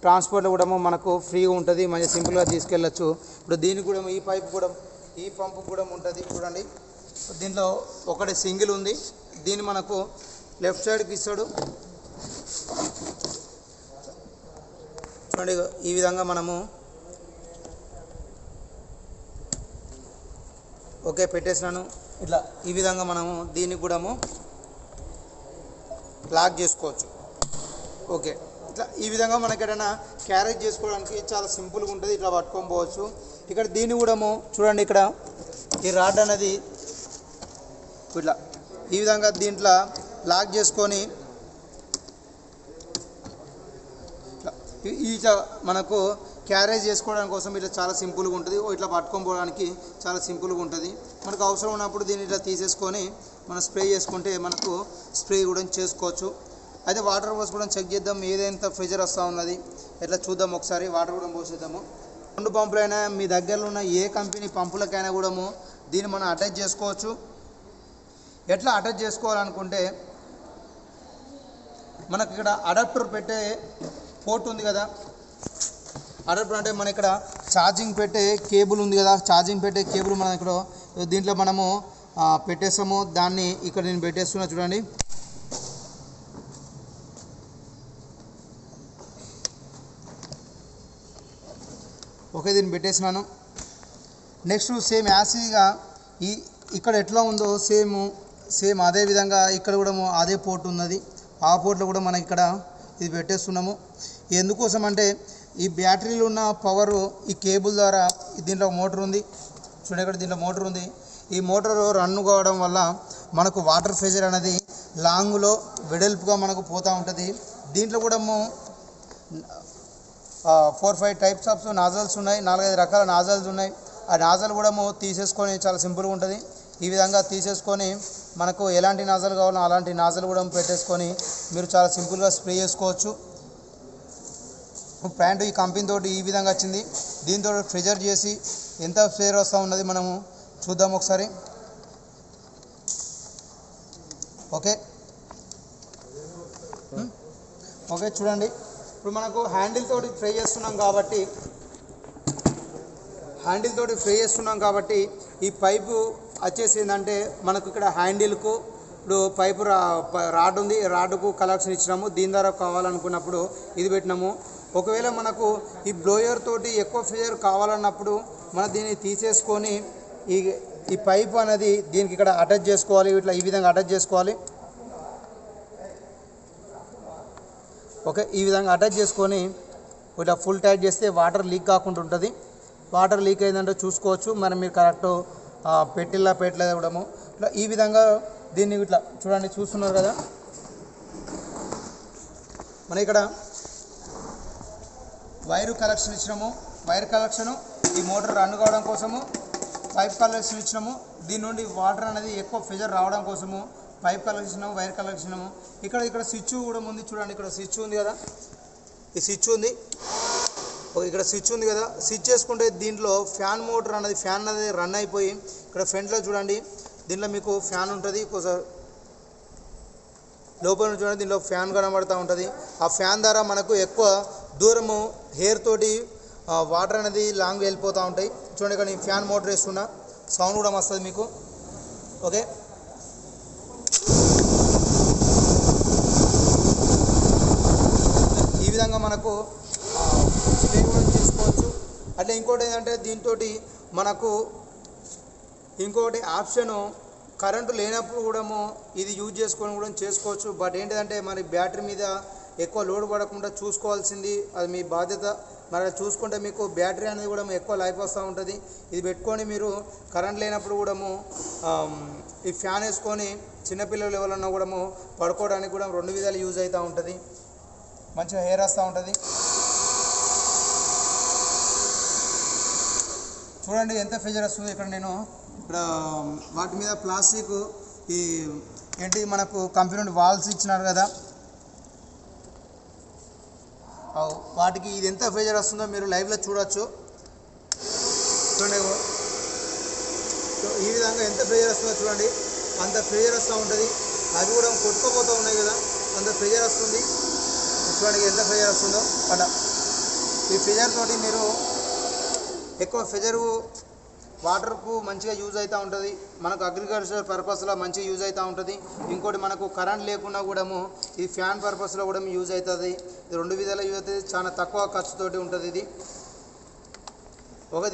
ట్రాన్స్పోర్ట్లో కూడా మనకు ఫ్రీగా ఉంటుంది, మంచి సింపుల్గా తీసుకెళ్ళచ్చు. ఇప్పుడు దీనికి కూడా ఈ పైప్ కూడా ఈ పంపు కూడా ఉంటుంది. చూడండి దీంట్లో ఒకటి సింగిల్ ఉంది, దీన్ని మనకు లెఫ్ట్ సైడ్కి ఇస్తాడు. చూడండి ఈ విధంగా మనము ఓకే పెట్టేసినాను. ఇట్లా ఈ విధంగా మనము దీనికి కూడా లాక్ చేసుకోవచ్చు. ఓకే ఇట్లా ఈ విధంగా మనకి ఏదైనా క్యారేజ్ చేసుకోవడానికి చాలా సింపుల్గా ఉంటుంది. ఇట్లా పట్టుకొని పోవచ్చు. ఇక్కడ దీన్ని కూడా చూడండి ఇక్కడ ఈ రాడ్ అనేది ఇట్లా ఈ విధంగా దీంట్లో లాక్ చేసుకొని ఇట్లా మనకు క్యారేజ్ చేసుకోవడానికి కోసం ఇట్లా చాలా సింపుల్గా ఉంటుంది. ఇట్లా పట్టుకొని పోవడానికి చాలా సింపుల్గా ఉంటుంది. మనకు అవసరం ఉన్నప్పుడు దీన్ని ఇట్లా తీసేసుకొని మనం స్ప్రే చేసుకుంటే మనకు స్ప్రే కూడా చేసుకోవచ్చు. అయితే వాటర్ పోసుకోవడం చెక్ చేద్దాం, ఏదైనా ప్రెజర్ వస్తూ ఉన్నది ఎట్లా చూద్దాం. ఒకసారి వాటర్ కూడా పోసేద్దాము. రెండు పంపులైనా మీ దగ్గరలో ఉన్న ఏ కంపెనీ పంపులకైనా కూడా దీన్ని మనం అటాచ్ చేసుకోవచ్చు. ఎట్లా అటాచ్ చేసుకోవాలనుకుంటే మనకి ఇక్కడ అడాప్టర్ పెట్టే పోర్ట్ ఉంది కదా, అడాప్టర్ అంటే మన ఇక్కడ ఛార్జింగ్ పెట్టే కేబుల్ ఉంది కదా, ఛార్జింగ్ పెట్టే కేబుల్ మనం ఇక్కడ దీంట్లో మనము పెట్టేస్తాము. దాన్ని ఇక్కడ నేను పెట్టేస్తున్నా చూడండి. ఓకే దీన్ని పెట్టేసినాను. నెక్స్ట్ సేమ్ యాసిడ్గా ఇక్కడ ఎట్లా ఉందో సేమ్ అదే విధంగా ఇక్కడ కూడా అదే పోర్ట్ ఉన్నది. ఆ పోర్ట్లో కూడా మనం ఇక్కడ ఇది పెట్టేస్తున్నాము. ఎందుకోసం అంటే ఈ బ్యాటరీలో ఉన్న పవరు ఈ కేబుల్ ద్వారా దీంట్లో మోటార్ ఉంది చూడండి. ఇక్కడ దీంట్లో మోటార్ ఉంది. ఈ మోటార్ రన్ కావడం వల్ల మనకు వాటర్ ప్రెషర్ అనేది లాంగ్లో వెడల్పుగా మనకు పోతూ ఉంటుంది. దీంట్లో కూడా 4-5 టైప్స్ ఆఫ్ నాజల్స్ ఉన్నాయి, 4-5 రకాల నాజల్స్ ఉన్నాయి. ఆ నాజల్ కూడా తీసేసుకొని చాలా సింపుల్గా ఉంటుంది. ఈ విధంగా తీసేసుకొని మనకు ఎలాంటి నాజల్ కావాలో అలాంటి నాజల్ కూడా పెట్టేసుకొని మీరు చాలా సింపుల్గా స్ప్రే చేసుకోవచ్చు. ప్యాంటు ఈ కంపెనీ తోటి ఈ విధంగా వచ్చింది. దీంతో ప్రెజర్ చేసి ఎంత ప్రెజర్ వస్తూ ఉన్నది మనము చూద్దాం ఒకసారి. ఓకే ఓకే చూడండి. ఇప్పుడు మనకు హ్యాండిల్ తోటి ఫ్రై చేస్తున్నాం కాబట్టి ఈ పైపు వచ్చేసి ఏంటంటే మనకు ఇక్కడ హ్యాండిల్కు ఇప్పుడు పైపు రాడ్ ఉంది, రాడ్కు కలెక్షన్ ఇచ్చినాము. దీని ద్వారా కావాలనుకున్నప్పుడు ఇది పెట్టినాము. ఒకవేళ మనకు ఈ బ్లోయర్ తోటి ఎక్కువ ప్రెషర్ కావాలన్నప్పుడు మనం దీన్ని తీసేసుకొని ఈ పైపు అనేది దీనికి ఇక్కడ అటాచ్ చేసుకోవాలి. ఇట్లా ఈ విధంగా అటాచ్ చేసుకోవాలి. ఓకే, ఈ విధంగా అటాచ్ చేసుకొని ఇట్లా ఫుల్ టైట్ చేస్తే వాటర్ లీక్ కాకుండా ఉంటుంది. వాటర్ లీక్ అయిందంటే చూసుకోవచ్చు. మరి మీరు కరెక్ట్ పెట్టలేదు కూడా ఇట్లా ఈ విధంగా దీన్ని ఇట్లా చూడండి, చూస్తున్నారు కదా. మన ఇక్కడ వైరు కలెక్షన్ ఇచ్చినాము. వైర్ కలెక్షను ఈ మోటార్ రన్ కావడం కోసము పైప్ కలెక్షన్ ఇచ్చినాము. దీని నుండి వాటర్ అనేది ఎక్కువ ప్రెషర్ రావడం కోసము పైప్ కలెక్షన్, వైర్ కలెక్షన్. ఇక్కడ స్విచ్ కూడా ఉంది చూడండి. ఇక్కడ స్విచ్ ఉంది కదా, ఈ స్విచ్ ఉంది. ఇక్కడ స్విచ్ ఉంది కదా, స్విచ్ చేసుకుంటే దీంట్లో ఫ్యాన్ మోటార్ అనేది ఫ్యాన్ అనేది రన్ అయిపోయి ఇక్కడ ఫ్రంట్లో చూడండి, దీంట్లో మీకు ఫ్యాన్ ఉంటుంది. ఒకసారి లోపల చూడండి, దీంట్లో ఫ్యాన్ కనబడుతూ ఉంటుంది. ఆ ఫ్యాన్ ద్వారా మనకు ఎక్కువ దూరము హెయిర్ తోటి వాటర్ అనేది లాంగ్ వెళ్ళిపోతూ ఉంటాయి. చూడండి, ఇక్కడ నేను ఫ్యాన్ మోటార్ వేస్తున్నా, సౌండ్ కూడా వస్తుంది మీకు. ఓకే, ఈ విధంగా మనకు స్ప్రే కూడా చేసుకోవచ్చు. అట్లా ఇంకోటి ఏంటంటే దీంతో మనకు ఇంకోటి ఆప్షను కరెంటు లేనప్పుడు కూడా ఇది యూజ్ చేసుకొని కూడా చేసుకోవచ్చు. బట్ ఏంటిదంటే మరి బ్యాటరీ మీద ఎక్కువ లోడ్ పడకుండా చూసుకోవాల్సింది అది మీ బాధ్యత. మరి చూసుకుంటే మీకు బ్యాటరీ అనేది కూడా ఎక్కువ లైఫ్ వస్తూ ఉంటుంది. ఇది పెట్టుకొని మీరు కరెంట్ లేనప్పుడు కూడా ఈ ఫ్యాన్ వేసుకొని చిన్నపిల్లలు ఎవరన్నా కూడా పడుకోవడానికి కూడా రెండు విధాలు యూజ్ అవుతూ ఉంటుంది. మంచిగా హెయిర్ వస్తూ ఉంటుంది. చూడండి ఎంత ప్రెషర్ వస్తుంది. ఇక్కడ వాటి మీద ప్లాస్టిక్ ఈ ఏంటి మనకు కంపెనీ నుండి వాల్స్ ఇచ్చినారు కదా, వాటికి ఇది ఎంత ప్రెషర్ వస్తుందో మీరు లైవ్లో చూడొచ్చు. చూడండి, ఈ విధంగా ఎంత ప్రెషర్ వస్తుందో చూడండి, అంత ప్రెషర్ వస్తూ ఉంటుంది. అవి కూడా కొట్టుకోపోతూ ఉన్నాయి కదా, అంత ప్రెషర్ వస్తుంది. చూడండి ఎంత ప్రెషర్ వస్తుందో. అలా ఈ ప్రెషర్ తోటి మీరు ఎక్కువ ప్రెషరు వాటర్కు మంచిగా యూజ్ అవుతూ ఉంటుంది. మనకు అగ్రికల్చర్ పర్పస్లో మంచిగా యూజ్ అవుతూ ఉంటుంది. ఇంకోటి మనకు కరెంట్ లేకుండా కూడా ఈ ఫ్యాన్ పర్పస్లో కూడా యూజ్ అవుతుంది. ఇది రెండు విధాలు యూజ్ అవుతుంది. చాలా తక్కువ ఖర్చుతోటి ఉంటుంది ఇది.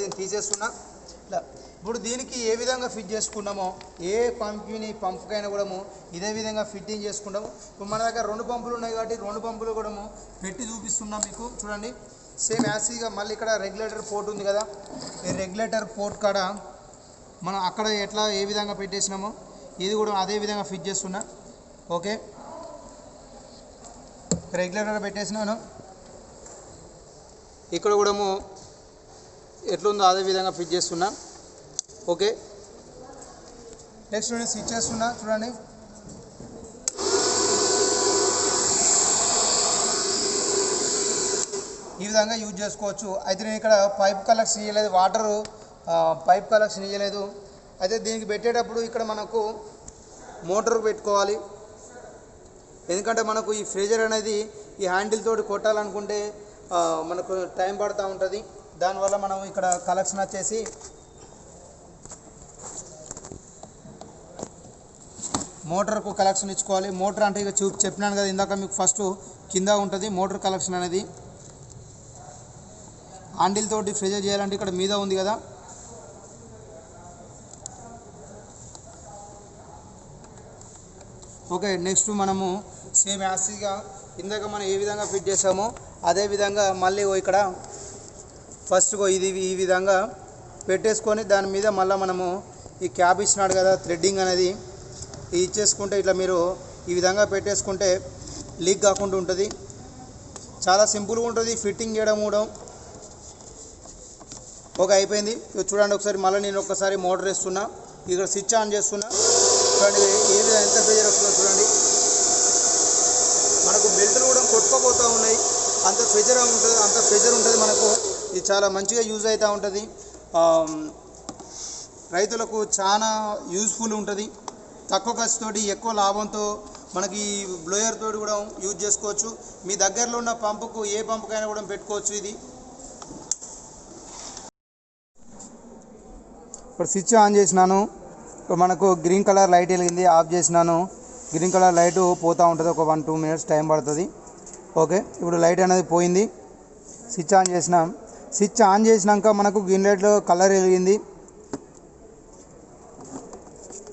దీన్ని తీసేస్తున్నా. ఇప్పుడు దీనికి ఏ విధంగా ఫిట్ చేసుకున్నామో ఏ కంపెనీ పంపుకైనా కూడా ఇదే విధంగా ఫిట్టింగ్ చేసుకుంటాము. ఇప్పుడు మన దగ్గర 2 పంపులు ఉన్నాయి కాబట్టి 2 పంపులు కూడా పెట్టి చూపిస్తున్నాం మీకు. చూడండి, సేమ్ యాసీగా మళ్ళీ ఇక్కడ రెగ్యులేటర్ పోర్ట్ ఉంది కదా, ఈ రెగ్యులేటర్ పోర్ట్ కాడ మనం అక్కడ ఎట్లా ఏ విధంగా పెట్టేసినామో ఇది కూడా అదే విధంగా ఫిట్ చేస్తున్నా. ఓకే, రెగ్యులేటర్ పెట్టేసినాను. ఇక్కడ కూడా ఎట్లుందో అదే విధంగా ఫిట్ చేస్తున్నా. ఓకే, నెక్స్ట్ నేను స్విచ్ చేస్తున్నా. చూడండి, ఈ విధంగా యూజ్ చేసుకోవచ్చు. అయితే నేను ఇక్కడ పైప్ కలెక్షన్ ఇవ్వలేదు, వాటరు పైప్ కలెక్షన్ ఇవ్వలేదు. అయితే దీనికి పెట్టేటప్పుడు ఇక్కడ మనకు మోటార్ పెట్టుకోవాలి. ఎందుకంటే మనకు ఈ ఫ్రీజర్ అనేది ఈ హ్యాండిల్ తోటి కొట్టాలనుకుంటే మనకు టైం పడుతూ ఉంటుంది. దానివల్ల మనం ఇక్కడ కలెక్షన్ వచ్చేసి మోటార్కు కలెక్షన్ ఇచ్చుకోవాలి. మోటార్ అంటే ఇక చెప్పినాను కదా ఇందాక మీకు, ఫస్ట్ కింద ఉంటుంది మోటార్ కలెక్షన్ అనేది. హ్యాండిల్ తోటి ఫ్రీజర్ చేయాలంటే ఇక్కడ మీద ఉంది కదా, ఓకే. నెక్స్ట్ మనము సేమ్ యాసీగా ఇందాక మనం ఏ విధంగా ఫిట్ చేసామో అదే విధంగా మళ్ళీ ఇక్కడ ఫస్ట్ ఇది ఈ విధంగా పెట్టేసుకొని దాని మీద మళ్ళీ మనము ఈ క్యాప్ ఇచ్చినాడు కదా థ్రెడ్డింగ్ అనేది ఇచ్చేసుకుంటే ఇట్లా మీరు ఈ విధంగా పెట్టేసుకుంటే లీక్ కాకుండా ఉంటుంది. చాలా సింపుల్గా ఉంటుంది ఫిట్టింగ్ చేయడం కూడా. ఓకే, అయిపోయింది. చూడండి ఒకసారి మళ్ళీ నేను ఒకసారి మోటార్ వేస్తున్నా. ఇక్కడ స్విచ్ ఆన్ చేస్తున్నా. చూడండి ఏ విధంగా ఎంత ప్రెషర్ వస్తుందో చూడండి. మనకు బెల్ట్లు కూడా కొట్టుకోపోతూ ఉన్నాయి. అంత ప్రెషర్ ఉంటుంది మనకు. ఇది చాలా మంచిగా యూజ్ అవుతూ ఉంటుంది. రైతులకు చాలా యూజ్ఫుల్ ఉంటుంది. తక్కువ ఖర్చుతోటి ఎక్కువ లాభంతో మనకి బ్లోయర్ తోటి కూడా యూజ్ చేసుకోవచ్చు. మీ దగ్గరలో ఉన్న పంపుకు ఏ పంపుకైనా కూడా పెట్టుకోవచ్చు. ఇది ఇప్పుడు స్విచ్ ఆన్ చేసినాను. ఇప్పుడు మనకు గ్రీన్ కలర్ లైట్ వెలిగింది, ఆఫ్ చేసినాను. గ్రీన్ కలర్ లైట్ పోతూ ఉంటుంది, ఒక 1-2 మినిట్స్ టైం పడుతుంది. ఓకే, ఇప్పుడు లైట్ అనేది పోయింది. స్విచ్ ఆన్ చేసినాం. స్విచ్ ఆన్ చేసినాక మనకు గ్రీన్ లైట్లో కలర్ వెలిగింది.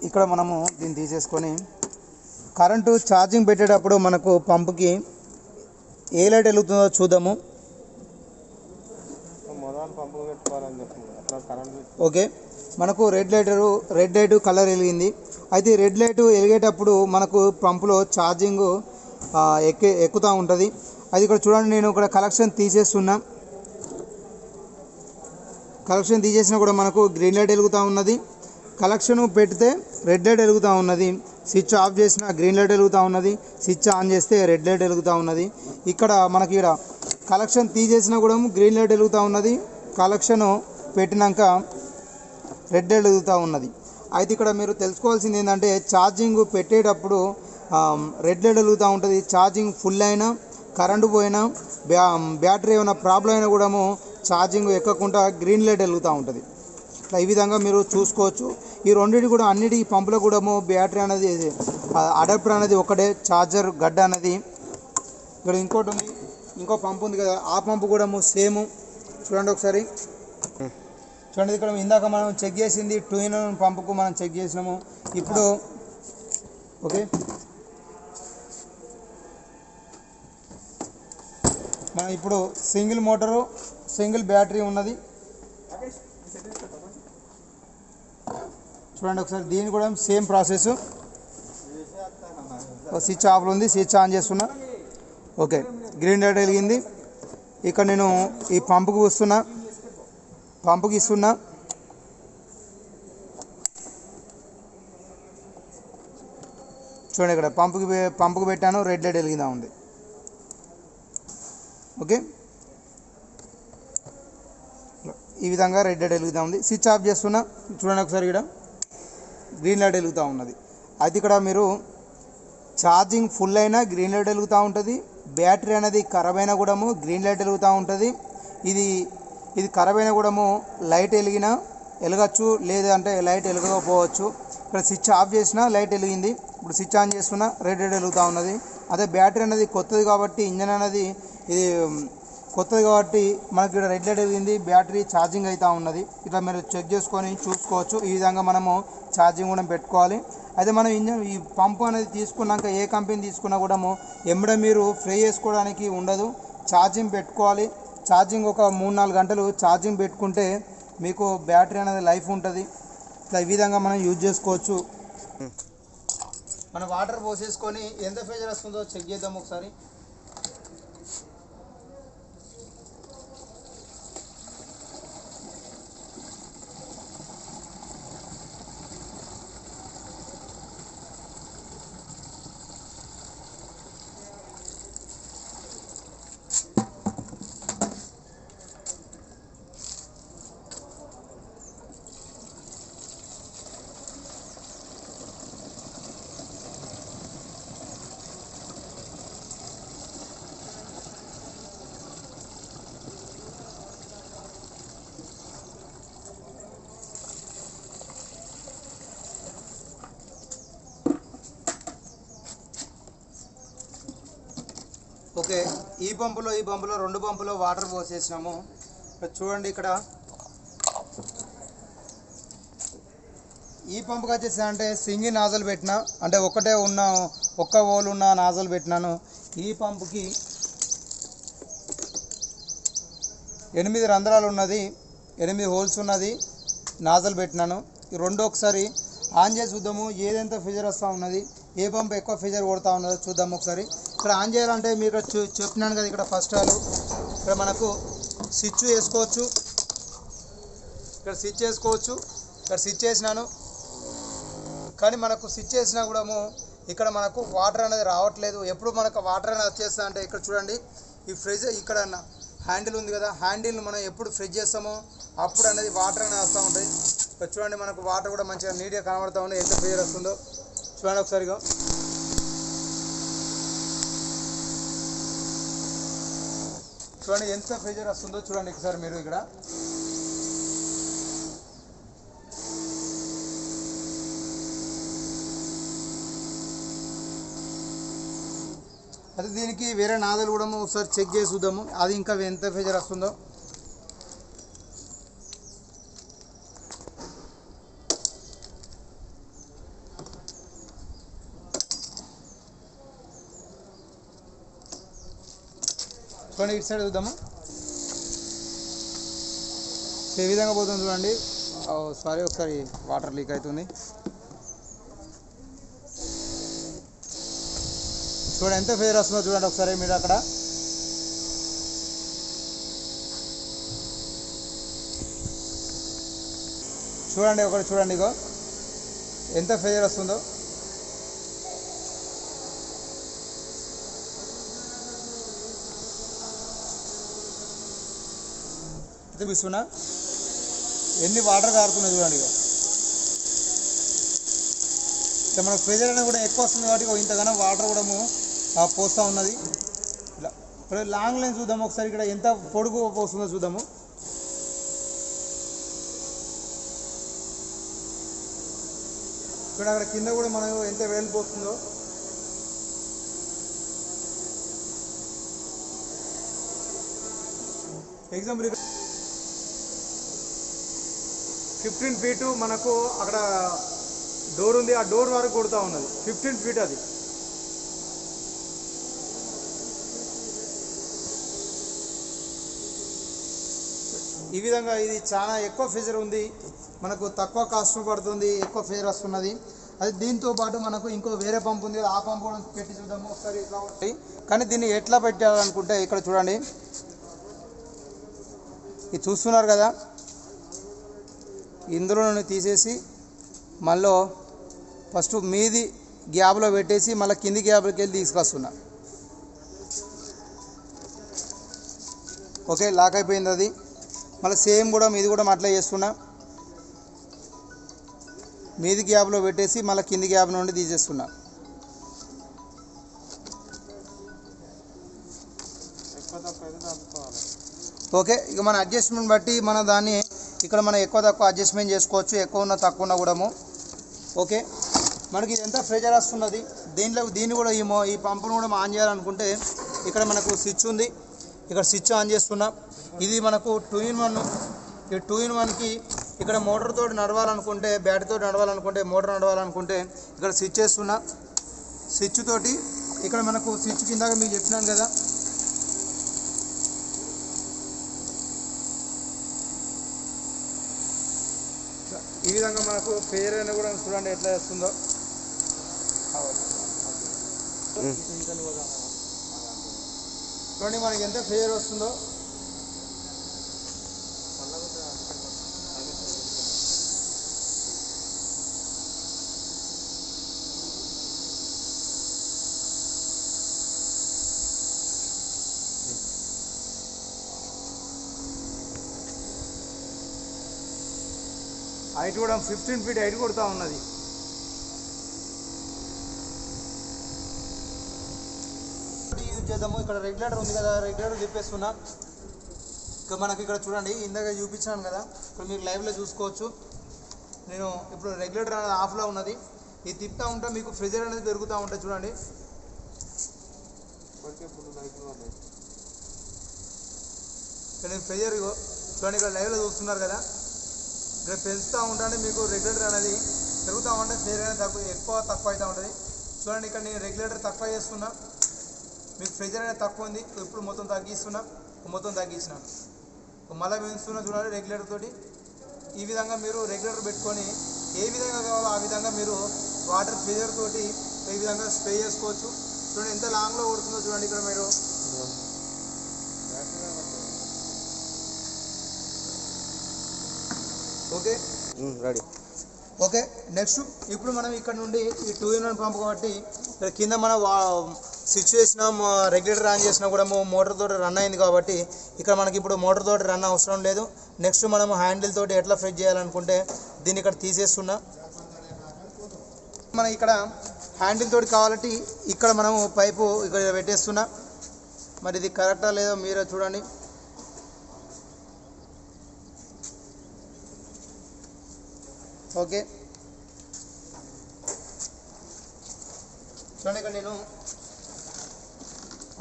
ఇక్కడ మనము దీన్ని తీసేసుకొని కరెంటు ఛార్జింగ్ పెట్టేటప్పుడు మనకు పంపుకి ఏ లైట్ వెలుగుతుందో చూద్దాము. ఓకే, మనకు రెడ్ లైట్ కలర్ వెలిగింది. అయితే రెడ్ లైట్ వెలిగేటప్పుడు మనకు పంపులో ఛార్జింగ్ ఎక్కుతూ ఉంటుంది. అది ఇక్కడ చూడండి, నేను ఇక్కడ కలెక్షన్ తీసేస్తున్నా. కలెక్షన్ తీసేసినా కూడా మనకు గ్రీన్ లైట్ వెలుగుతూ ఉన్నది. కలెక్షన్ పెడితే రెడ్ లైట్ వెలుగుతూ ఉన్నది. స్విచ్ ఆఫ్ చేసిన గ్రీన్ లైట్ వెలుగుతూ ఉన్నది. స్విచ్ ఆన్ చేస్తే రెడ్ లైట్ వెలుగుతూ ఉన్నది. ఇక్కడ మనకి ఇక్కడ కలెక్షన్ తీసేసినా కూడా గ్రీన్ లైట్ వెలుగుతూ ఉన్నది. కలెక్షన్ పెట్టినాక రెడ్ లైట్ వెలుగుతూ ఉన్నది. అయితే ఇక్కడ మీరు తెలుసుకోవాల్సింది ఏంటంటే, ఛార్జింగ్ పెట్టేటప్పుడు రెడ్ లైట్ వెలుగుతూ ఉంటుంది. ఛార్జింగ్ ఫుల్ అయినా, కరెంటు పోయినా, బ్యాటరీ ఏమైనా ప్రాబ్లం అయినా కూడా ఛార్జింగ్ ఎక్కకుండా గ్రీన్ లైట్ వెలుగుతూ ఉంటుంది. ఈ విధంగా మీరు చూసుకోవచ్చు. ఈ రెండింటి కూడా అన్నిటి పంపులో కూడా బ్యాటరీ అనేది అడాప్టర్ అనేది ఒకటే, ఛార్జర్ గడ్డ అనేది. ఇక్కడ ఇంకోటి ఉంది, ఇంకో పంపు ఉంది కదా, ఆ పంపు కూడా సేమ్. చూడండి ఒకసారి, చూడండి ఇక్కడ ఇందాక మనం చెక్ చేసింది 2-in-1 పంపుకు మనం చెక్ చేసినాము. ఇప్పుడు ఓకే, మనం ఇప్పుడు సింగిల్ మోటారు, సింగిల్ బ్యాటరీ ఉన్నది. చూడండి ఒకసారి, దీని కూడా సేమ్ ప్రాసెస్. స్విచ్ ఆఫ్లో ఉంది, స్విచ్ ఆన్ చేస్తున్నా. ఓకే, గ్రీన్ లైట్ వెలిగింది. ఇక్కడ నేను ఈ పంపుకి ఇస్తున్నా. చూడండి, ఇక్కడ పంపుకి పెట్టాను, రెడ్ లైట్ వెలిగిందా ఉంది. ఓకే, ఈ విధంగా రెడ్ లైట్ వెలుగుతూ ఉంది. స్విచ్ ఆఫ్ చేస్తున్నా. చూడండి ఒకసారి, ఇక్కడ గ్రీన్ లైట్ వెలుగుతూ ఉన్నది. అయితే ఇక్కడ మీరు ఛార్జింగ్ ఫుల్ అయినా గ్రీన్ లైట్ వెలుగుతూ ఉంటుంది. బ్యాటరీ అనేది ఖరాబ్ అయినా కూడా గ్రీన్ లైట్ వెలుగుతూ ఉంటుంది. ఇది ఖరాబ్ అయినా కూడా లైట్ వెలగచ్చు, లేదంటే లైట్ వెలగకపోవచ్చు. ఇక్కడ స్విచ్ ఆఫ్ చేసినా లైట్ వెలిగింది. ఇప్పుడు స్విచ్ ఆన్ చేస్తున్నా, రెడ్ లైట్ వెలుగుతూ ఉన్నది. అదే బ్యాటరీ అనేది కొత్తది కాబట్టి, ఇంజన్ అనేది ఇది కొత్తది కాబట్టి మనకి ఇక్కడ రెడ్ లైట్ వెలిగింది, బ్యాటరీ ఛార్జింగ్ అవుతూ ఉన్నది. ఇట్లా మీరు చెక్ చేసుకొని చూసుకోవచ్చు. ఈ విధంగా మనము ఛార్జింగ్ కూడా పెట్టుకోవాలి. అయితే మనం ఈ పంపు అనేది తీసుకున్నాక ఏ కంపెనీ తీసుకున్నా కూడా ఎమ్మడే మీరు ఫ్రై చేసుకోవడానికి ఉండదు, ఛార్జింగ్ పెట్టుకోవాలి. ఛార్జింగ్ ఒక 3-4 గంటలు ఛార్జింగ్ పెట్టుకుంటే మీకు బ్యాటరీ అనేది లైఫ్ ఉంటుంది. ఇట్లా ఈ విధంగా మనం యూజ్ చేసుకోవచ్చు. మనం వాటర్ పోసేసుకొని ఎంత ప్రెషర్ వస్తుందో చెక్ చేద్దాం ఒకసారి. ఓకే, ఈ పంపులో 2 పంపులో వాటర్ పోసేసినాము. చూడండి, ఇక్కడ ఈ పంపుకి వచ్చేసి అంటే సింగిల్ నాజల్ పెట్టినా, అంటే ఒక్క హోల్ ఉన్న నాజల్ పెట్టినాను. ఈ పంపుకి 8 రంధ్రాలు ఉన్నది, 8 హోల్స్ ఉన్నది, నాజల్ పెట్టినాను. ఈ రెండు ఒకసారి ఆన్ చేసి చూద్దాము, ఏదెంత ఫిజర్ వస్తూ ఉన్నది, ఏ పంపు ఎక్కువ ఫిజర్ కొడతా ఉన్నదో చూద్దాము ఒకసారి. ఇక్కడ ఆన్ చేయాలంటే మీకు చెప్పినాను కదా, ఇక్కడ ఫస్ట్ ఇక్కడ మనకు స్విచ్ వేసుకోవచ్చు. ఇక్కడ స్విచ్ వేసినాను. కానీ మనకు స్విచ్ వేసినా కూడా ఇక్కడ మనకు వాటర్ అనేది రావట్లేదు. ఎప్పుడు మనకు వాటర్ అనేది వచ్చేస్తా అంటే ఇక్కడ చూడండి, ఈ ఫ్రిడ్జ్ ఇక్కడ హ్యాండిల్ ఉంది కదా, హ్యాండిల్ని మనం ఎప్పుడు ఫ్రిడ్జ్ చేస్తామో అప్పుడు అనేది వాటర్ అనేది వస్తూ ఉంటాయి. ఇక్కడ చూడండి, మనకు వాటర్ కూడా మంచిగా నీట్గా కనబడుతూ ఉంది. ఎంత ప్రెజర్ వస్తుందో చూడండి ఒకసారిగా. చూడండి ఎంత ప్రెజర్ వస్తుందో చూడండి ఒకసారి మీరు. ఇక్కడ 8 అదే దీనికి వేరే నాదలు కూడా ఒకసారి చెక్ చేసి చూద్దాము, అది ఇంకా ఎంత ఫేజర్ వస్తుందో. చూడండి ఇటు సైడ్ చూద్దాము, ఏ విధంగా పోతుంది చూడండి. సారీ ఒకసారి వాటర్ లీక్ అవుతుంది. చూడండి ఎంత ఫేజర్ వస్తుందో చూడండి ఒకసారి మీరు అక్కడ. చూడండి ఒకటి చూడండి, ఇగో ఎంత ఫేజర్ వస్తుందో. చూపిస్తున్నా ఎన్ని వాటర్ కారుతున్నాయి చూడండి. ఇక మనకు ప్రెజర్ అనేది కూడా ఎక్కువ వస్తుంది కాబట్టి ఇంతగానో వాటర్ కూడా పోస్తూ ఉన్నది. ఇలా ఇప్పుడు లాంగ్ లైన్ చూద్దాము ఒకసారి, ఇక్కడ ఎంత పొడుగు పోస్తుందో చూద్దాము. ఇక్కడ అక్కడ కింద కూడా మనం ఎంత వెళ్ళిపోతుందో. ఎగ్జాంపుల్ 15 ఫీటు మనకు అక్కడ డోర్ ఉంది, ఆ డోర్ వరకు కొడుతూ ఉన్నది. 15 ఫీట్ అది. ఈ విధంగా ఇది చాలా ఎక్కువ ఫీజర్ ఉంది, మనకు తక్కువ కాస్ట్ పడుతుంది, ఎక్కువ ఫీజర్ వస్తున్నది. అది దీంతో పాటు మనకు ఇంకో వేరే పంప్ ఉంది, ఆ పంప్ కూడా పెట్టి చూద్దాము ఒకసారి ఇట్లా ఉంటాయి. కానీ దీన్ని ఎట్లా పెట్టాలనుకుంటే ఇక్కడ చూడండి, ఇది చూస్తున్నారు కదా, ఇందులో తీసేసి మళ్ళీ ఫస్ట్ మీది గ్యాప్లో పెట్టేసి మళ్ళీ కింది గ్యాప్లోకి వెళ్ళి తీసుకొస్తున్నా. ఓకే, లాక్ అయిపోయింది అది. మళ్ళీ సేమ్ కూడా మీది కూడా అట్లా చేస్తున్నా, మీది గ్యాప్లో పెట్టేసి మళ్ళీ కింది గ్యాప్ నుండి తీసేస్తున్నా. ఓకే, ఇక మన అడ్జస్ట్మెంట్ బట్టి మన దాన్ని ఇక్కడ మనం ఎక్కువ తక్కువ అడ్జస్ట్మెంట్ చేసుకోవచ్చు, ఎక్కువ ఉన్న తక్కువ ఉన్న కూడా. ఓకే, మనకి ఇది ఎంత ప్రెజర్ వస్తున్నది, దీన్ని కూడా ఈ పంపును కూడా ఆన్ చేయాలనుకుంటే ఇక్కడ మనకు స్విచ్ ఉంది, ఇక్కడ స్విచ్ ఆన్ చేస్తున్నా. ఇది మనకు 2-in-1. ఈ 2-in-1కి ఇక్కడ మోటార్ తోటి నడవాలనుకుంటే, బ్యాటరీతో నడవాలనుకుంటే, మోటార్ నడవాలనుకుంటే ఇక్కడ స్విచ్ చేస్తున్నా. స్విచ్ తోటి ఇక్కడ మనకు స్విచ్ కింద మీకు చెప్పినాను కదా, ఈ విధంగా మనకు ఫెయిర్ అయినా కూడా చూడండి ఎట్లా వస్తుందో. చూడండి మనకి ఎంత ఫెయిర్ వస్తుందో. హైట్ కూడా 15 ఫీట్ హైట్ కొడుతూ ఉన్నది. యూజ్ చేద్దాము. ఇక్కడ రెగ్యులేటర్ ఉంది కదా, రెగ్యులేటర్ తిప్పేస్తున్నా. ఇక మనకి ఇక్కడ చూడండి, ఇందాక చూపించాను కదా, ఇప్పుడు మీరు లైవ్లో చూసుకోవచ్చు. నేను ఇప్పుడు రెగ్యులేటర్ అనేది ఆఫ్లో ఉన్నది. ఇది తిప్పుతూ ఉంటే మీకు ప్రెజర్ అనేది పెరుగుతూ ఉంటుంది. చూడండి ఇక్కడ నేను ప్రెజర్ చూడండి, ఇక్కడ లైవ్లో చూస్తున్నారు కదా, ఇక్కడ పెంచుతూ ఉంటే మీకు రెగ్యులేటర్ అనేది పెరుగుతూ ఉంటే ఫెయిర్ అనేది ఎక్కువ తక్కువ అవుతూ ఉంటుంది. చూడండి ఇక్కడ నేను రెగ్యులేటర్ తక్కువ చేస్తున్నా, మీకు ప్రెజర్ అనేది తక్కువ ఉంది. ఇప్పుడు మొత్తం తగ్గిస్తున్నా, మొత్తం తగ్గించిన మళ్ళీ పెంచుతున్నా. చూడండి రెగ్యులేటర్ తోటి ఈ విధంగా మీరు రెగ్యులేటర్ పెట్టుకొని ఏ విధంగా కావాలో ఆ విధంగా మీరు వాటర్ ప్రెజర్ తోటి ఈ విధంగా స్ప్రే చేసుకోవచ్చు. చూడండి ఎంత లాంగ్లో కొడుతుందో చూడండి. ఇక్కడ మీరు ఓకే రెడీ. ఓకే, నెక్స్ట్ ఇప్పుడు మనం ఇక్కడ నుండి ఈ 2-in-1 పంప్ కాబట్టి ఇక్కడ కింద మనం స్విచ్ చేసినా రెగ్యులేటర్ ఆన్ చేసినా కూడా మోటార్ తోటి రన్ అయింది కాబట్టి ఇక్కడ మనకి ఇప్పుడు మోటార్ తోటి రన్ అవసరం లేదు. నెక్స్ట్ మనం హ్యాండిల్ తోటి ఎట్లా ఫ్రెష్ చేయాలనుకుంటే దీన్ని ఇక్కడ తీసేస్తున్నా. మనం ఇక్కడ హ్యాండిల్ తోటి కావాలంటే ఇక్కడ మనము పైపు ఇక్కడ పెట్టేస్తున్నా. మరి ఇది కరెక్టా లేదో మీరే చూడండి. ఓకే, చూడండి ఇక్కడ నేను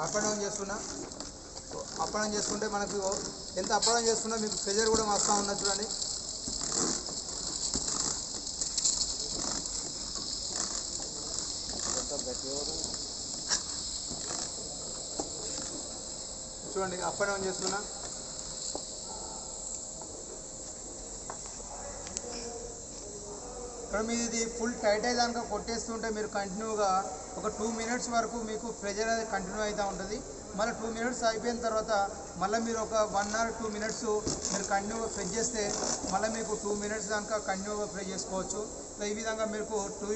అప్ అండ్ డౌన్ చేస్తున్నా. అప్ అండ్ డౌన్ చేసుకుంటే మనకు ఎంత అప్ అండ్ డౌన్ చేస్తున్నా మీకు ప్రెజర్ కూడా వస్తూ ఉన్నది చూడండి. చూడండి అప్ అండ్ డౌన్ చేస్తున్నా. ఇక్కడ మీది ఇది ఫుల్ టైట్ అయ్యి దానిక కొట్టేస్తుంటే మీరు కంటిన్యూగా ఒక 2 మినిట్స్ వరకు మీకు ప్రెజర్ అనేది కంటిన్యూ అవుతూ ఉంటుంది. మళ్ళీ 2 మినిట్స్ అయిపోయిన తర్వాత మళ్ళీ మీరు ఒక 1 or 2 మినిట్స్ మీరు కంటిన్యూగా ప్రెస్ చేస్తే మళ్ళీ మీకు 2 మినిట్స్ దానిక కంటిన్యూగా ప్రెస్ చేసుకోవచ్చు. సో ఈ విధంగా మీకు 2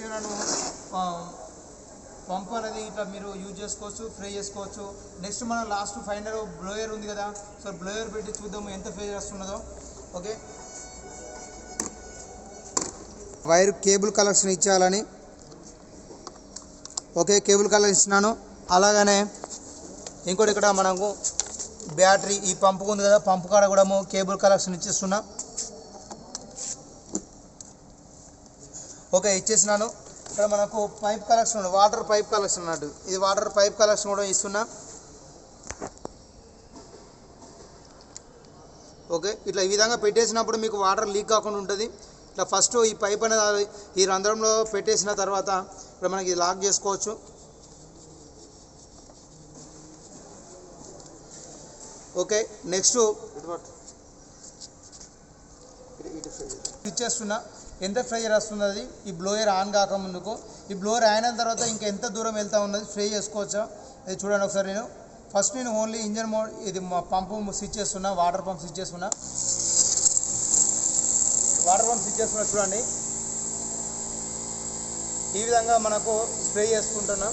పంప్ అనేది ఇట్లా మీరు యూజ్ చేసుకోవచ్చు, ఫ్రై చేసుకోవచ్చు. నెక్స్ట్ మనం లాస్ట్ ఫైనల్ బ్లోయర్ ఉంది కదా, సో బ్లోయర్ పెట్టి చూద్దాము ఎంత ఫ్రై చేస్తున్నదో. ఓకే, వైర్ కేబుల్ కలెక్షన్ ఇచ్చేయాలని. ఓకే, కేబుల్ కలెక్షన్ ఇచ్చినాను. అలాగనే ఇంకోటి ఇక్కడ మనకు బ్యాటరీ ఈ పంపు ఉంది కదా, పంపు కాడ కూడా కేబుల్ కలెక్షన్ ఇచ్చేస్తున్నా. ఓకే, ఇచ్చేసినాను. ఇక్కడ మనకు పైప్ కలెక్షన్ ఉంది, వాటర్ పైప్ కలెక్షన్ అన్నట్టు. ఇది వాటర్ పైప్ కలెక్షన్ కూడా ఇస్తున్నా. ఓకే, ఇట్లా ఈ విధంగా పెట్టేసినప్పుడు మీకు వాటర్ లీక్ కాకుండా ఉంటుంది. ఇట్లా ఫస్ట్ ఈ పైప్ అనేది ఈ రంధ్రంలో పెట్టేసిన తర్వాత ఇక్కడ మనకి లాక్ చేసుకోవచ్చు. ఓకే, నెక్స్ట్ ఇచ్చేస్తున్నా. ఎంత ప్రెజర్ వస్తుంది అది ఈ బ్లోయర్ ఆన్ కాకముందుకు. ఈ బ్లోయర్ అయిన తర్వాత ఇంకా ఎంత దూరం వెళ్తూ ఉన్నది ఫ్రై చేసుకోవచ్చా అది చూడండి ఒకసారి. నేను ఓన్లీ ఇంజన్ మోడ్ ఇది పంపు స్విచ్ చేస్తున్నా, వాటర్ పంప్ స్విచ్ చేస్తున్నా. వాటర్ పంప్ స్విచ్ చేస్తున్నా చూడండి. ఈ విధంగా మనకు స్ప్రే చేసుకుంటున్నా.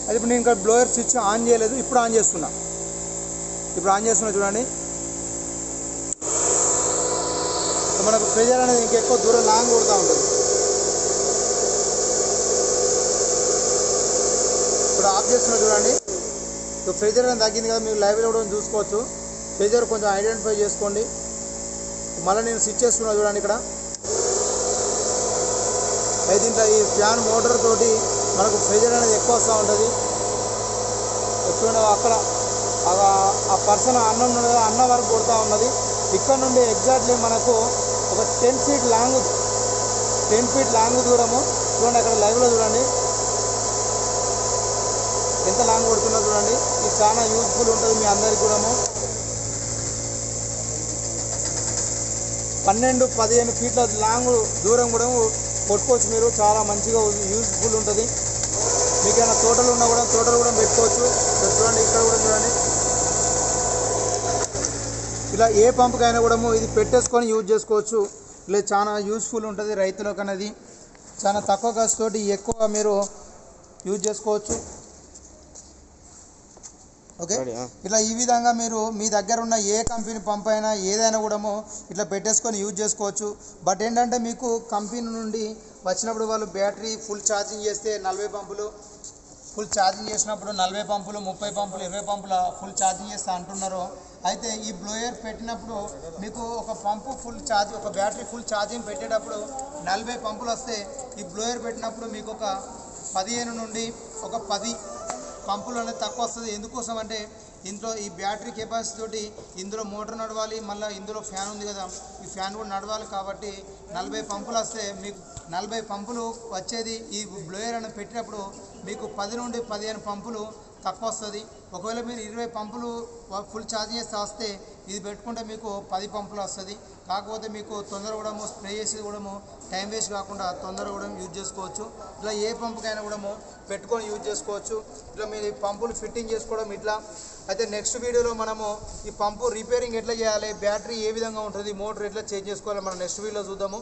అది ఇప్పుడు నేను ఇంకా బ్లోయర్ స్విచ్ ఆన్ చేయలేదు, ఇప్పుడు ఆన్ చేస్తున్నా. చూడండి. మనకు ప్రెజర్ అనేది ఇంకెక్కువ దూరం లాంగ్ కొడుతూ ఉంటుంది. ఇప్పుడు ఆఫ్ చేస్తున్నా చూడండి. ప్రెజర్ అనేది తగ్గింది కదా, మీరు లైవ్లో కూడా చూసుకోవచ్చు. ప్రెజర్ కొంచెం ఐడెంటిఫై చేసుకోండి. మళ్ళీ నేను స్విచ్ చేస్తున్నా చూడండి. ఇక్కడ అయితే ఇంట్లో ఈ ఫ్యాన్ మోటార్ తోటి మనకు ప్రెజర్ అనేది ఎక్కువ వస్తూ ఉంటుంది. చూడండి అక్కడ ఆ పర్సన్ అన్నం ఉన్నది, అన్న వరకు కొడుతూ ఉన్నది. ఇక్కడ నుండి ఎగ్జాక్ట్లీ మనకు ఒక 10 ఫీట్ లాంగ్ దూరము చూడండి. అక్కడ లైవ్లో చూడండి ఎంత లాంగ్ కొడుతుందో చూడండి. ఇది చాలా యూజ్ఫుల్ ఉంటుంది మీ అందరికి కూడా. 12-15 ఫీట్ల లాంగ్ దూరం కూడా కొట్టుకోవచ్చు మీరు. చాలా మంచిగా యూజ్ఫుల్ ఉంటుంది. మీకు ఏమైనా తోటలు ఉన్నా కూడా తోటలు కూడా పెట్టుకోవచ్చు. చూడండి ఇక్కడ కూడా చూడండి. ఇలా ఏ పంపుకైనా కూడా ఇది పెట్టేసుకొని యూజ్ చేసుకోవచ్చు. ఇలా చాలా యూజ్ఫుల్ ఉంటుంది రైతులకు అనేది. చాలా తక్కువ ఖర్చుతోటి ఎక్కువ మీరు యూజ్ చేసుకోవచ్చు. ఓకే, ఇట్లా ఈ విధంగా మీరు మీ దగ్గర ఉన్న ఏ కంపెనీ పంప్ అయినా ఏదైనా కూడా ఇట్లా పెట్టేసుకొని యూజ్ చేసుకోవచ్చు. బట్ ఏంటంటే మీకు కంపెనీ నుండి వచ్చినప్పుడు వాళ్ళు బ్యాటరీ ఫుల్ ఛార్జింగ్ చేస్తే 40 పంపులు ఫుల్ ఛార్జింగ్ చేసినప్పుడు 40 పంపులు 30 పంపులు 20 పంపుల ఫుల్ ఛార్జింగ్ చేస్తే అంటున్నారు. అయితే ఈ బ్లోయర్ పెట్టినప్పుడు మీకు ఒక పంపు ఫుల్ ఛార్జింగ్, ఒక బ్యాటరీ ఫుల్ ఛార్జింగ్ పెట్టేటప్పుడు 40 పంపులు వస్తే ఈ బ్లోయర్ పెట్టినప్పుడు మీకు ఒక 15 నుండి ఒక 10 పంపులు అనేది తక్కువ వస్తుంది. ఎందుకోసం అంటే ఇందులో ఈ బ్యాటరీ కెపాసిటీ తోటి ఇందులో మోటార్ నడవాలి, మళ్ళీ ఇందులో ఫ్యాన్ ఉంది కదా, ఈ ఫ్యాన్ కూడా నడవాలి. కాబట్టి 40 పంపులు వస్తే మీకు 40 పంపులు వచ్చేది ఈ బ్లోయర్ అని పెట్టినప్పుడు మీకు 10 నుండి 15 పంపులు తక్కువ వస్తుంది. ఒకవేళ మీరు 20 పంపులు ఫుల్ ఛార్జింగ్ చేస్తే వస్తే ఇది పెట్టుకుంటే మీకు 10 పంపులు వస్తుంది. కాకపోతే మీకు తొందరగా కూడా స్ప్రే చేసేది కూడా టైం వేస్ట్ కాకుండా తొందరగా కూడా యూజ్ చేసుకోవచ్చు. ఇలా ఏ పంపుకైనా కూడా పెట్టుకొని యూజ్ చేసుకోవచ్చు. ఇట్లా మీరు పంపులు ఫిట్టింగ్ చేసుకోవడం ఇట్లా. అయితే నెక్స్ట్ వీడియోలో మనము ఈ పంపు రిపేరింగ్ ఎట్లా చేయాలి, బ్యాటరీ ఏ విధంగా ఉంటుంది, మోటార్ ఎట్లా చేంజ్ చేసుకోవాలి మనం నెక్స్ట్ వీడియోలో చూద్దాము.